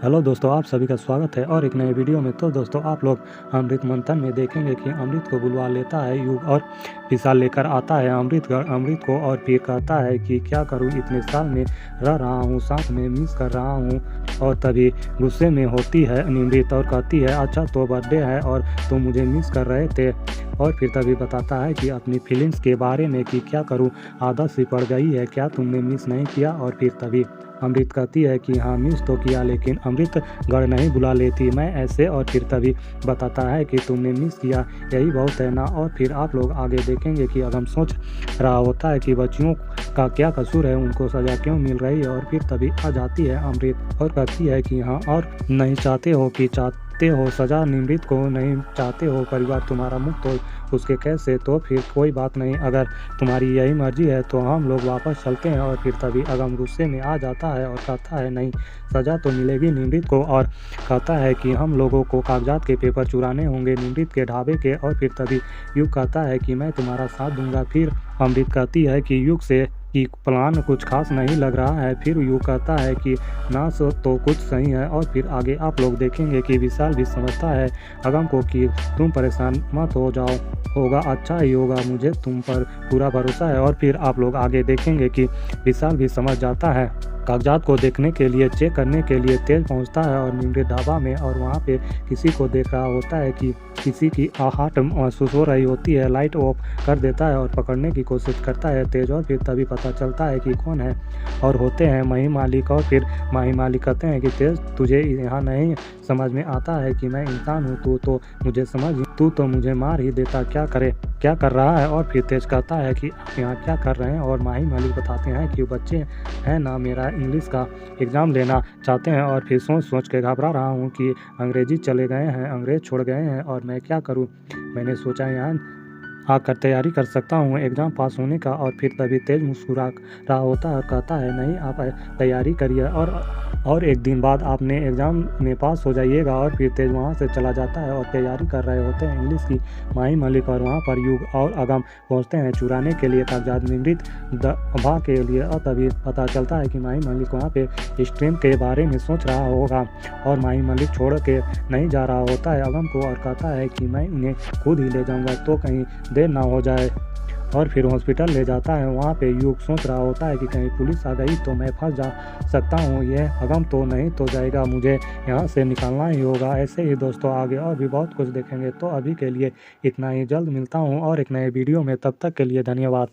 Hello दोस्तों, आप सभी का स्वागत है और एक नए वीडियो में। तो दोस्तों, आप लोग अमृत मंथन में देखेंगे कि अमृत को बुलवा लेता है युग और विशाल लेकर आता है अमृत को और फिर कहता है कि क्या करूं, इतने साल में रह रहा हूं, साथ में मिस कर रहा हूं। और तभी गुस्से में होती है निमृत और कहती है अच्छा तो बर्थडे है और तुम मुझे मिस कर रहे थे। और फिर तभी बताता है कि अपनी फीलिंग्स के बारे में कि क्या करूं, आदत सी पड़ गई है, क्या तुमने मिस नहीं किया। और फिर तभी अमृत कहती है कि हाँ मिस तो किया, लेकिन अमृत घर नहीं बुला लेती मैं ऐसे। और फिर तभी बताता है कि तुमने मिस किया, यही बहुत है ना। और फिर आप लोग आगे देखेंगे कि अगम सोच रहा होता है कि बच्चियों का क्या कसूर है, उनको सज़ा क्यों मिल रही है। और फिर तभी आ जाती है अमृत और कहती है कि हाँ और नहीं चाहते हो सज़ा, निमृत को नहीं चाहते हो परिवार तुम्हारा मुक्त हो उसके कैसे। तो फिर कोई बात नहीं, अगर तुम्हारी यही मर्जी है तो हम लोग वापस चलते हैं। और फिर तभी अगम गुस्से में आ जाता है और कहता है नहीं, सज़ा तो मिलेगी निमृत को। और कहता है कि हम लोगों को कागजात के पेपर चुराने होंगे निमृत के ढाबे के। और फिर तभी युग कहता है कि मैं तुम्हारा साथ दूंगा। फिर अमृत कहती है कि युग से कि प्लान कुछ खास नहीं लग रहा है। फिर युग कहता है कि ना तो कुछ सही है। और फिर आगे आप लोग देखेंगे कि विशाल भी समझता है अगम को कि तुम परेशान मत हो जाओ, होगा अच्छा ही होगा, मुझे तुम पर पूरा भरोसा है। और फिर आप लोग आगे देखेंगे कि विशाल भी समझ जाता है। कागजात को देखने के लिए, चेक करने के लिए तेज पहुंचता है और निमृत ढाबा में और वहां पे किसी को देख रहा होता है कि किसी की आहट महसूस हो रही होती है। लाइट ऑफ कर देता है और पकड़ने की कोशिश करता है तेज। और फिर तभी पता चलता है कि कौन है, और होते हैं माही मालिक। और फिर माही मालिक कहते हैं कि तेज तुझे यहाँ नहीं समझ में आता है कि मैं इंसान हूँ, तू तो मुझे मार ही देता, क्या कर रहा है। और फिर तेज कहता है कि आप यहाँ क्या कर रहे हैं। और माही मालिक बताते हैं कि बच्चे हैं ना, मेरा इंग्लिश का एग्ज़ाम लेना चाहते हैं और फिर सोच के घबरा रहा हूँ कि अंग्रेजी चले गए हैं, अंग्रेज छोड़ गए हैं और मैं क्या करूँ। मैंने सोचा यहाँ आकर तैयारी कर सकता हूँ एग्ज़ाम पास होने का। और फिर तभी तेज मुस्कुरा रहा होता है और कहता है नहीं, आप तैयारी करिए और एक दिन बाद आपने एग्ज़ाम में पास हो जाइएगा। और फिर तेज वहाँ से चला जाता है और तैयारी कर रहे होते हैं इंग्लिश की माही मलिक। और वहाँ पर युग और अगम पहुँचते हैं चुराने के लिए कागजात निमृत ढाबा के लिए। और तभी पता चलता है कि माही मलिक वहाँ पे स्ट्रीम के बारे में सोच रहा होगा और माही मलिक छोड़ के नहीं जा रहा होता है अगम को और कहता है कि मैं उन्हें खुद ही ले जाऊँगा तो कहीं देर ना हो जाए। और फिर हॉस्पिटल ले जाता है। वहाँ पे युग सोच रहा होता है कि कहीं पुलिस आ गई तो मैं फंस जा सकता हूँ, ये अगम तो नहीं तो जाएगा, मुझे यहाँ से निकालना ही होगा। ऐसे ही दोस्तों आगे और भी बहुत कुछ देखेंगे। तो अभी के लिए इतना ही, जल्द मिलता हूँ और एक नए वीडियो में, तब तक के लिए धन्यवाद।